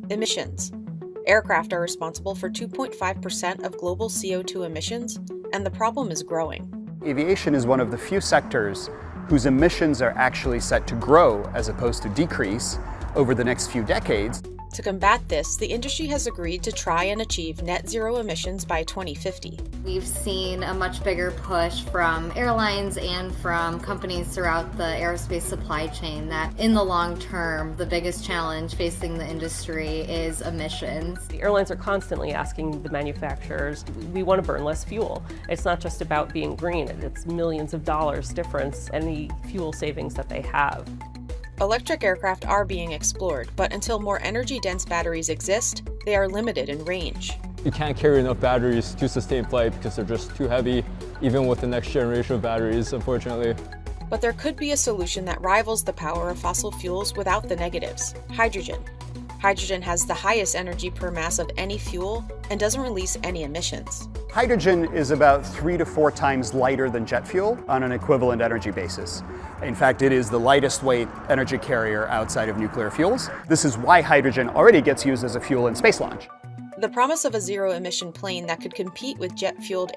Emissions. Aircraft are responsible for 2.5% of global CO2 emissions, and the problem is growing. Aviation is one of the few sectors whose emissions are actually set to grow as opposed to decrease over the next few decades. To combat this, the industry has agreed to try and achieve net zero emissions by 2050. We've seen a much bigger push from airlines and from companies throughout the aerospace supply chain that in the long term, the biggest challenge facing the industry is emissions. The airlines are constantly asking the manufacturers, we want to burn less fuel. It's not just about being green, it's millions of dollars difference, any fuel savings that they have. Electric aircraft are being explored, but until more energy-dense batteries exist, they are limited in range. You can't carry enough batteries to sustain flight because they're just too heavy, even with the next generation of batteries, unfortunately. But there could be a solution that rivals the power of fossil fuels without the negatives: hydrogen. Hydrogen has the highest energy per mass of any fuel and doesn't release any emissions. Hydrogen is about 3 to 4 times lighter than jet fuel on an equivalent energy basis. In fact, it is the lightest weight energy carrier outside of nuclear fuels. This is why hydrogen already gets used as a fuel in space launch. The promise of a zero-emission plane that could compete with jet-fueled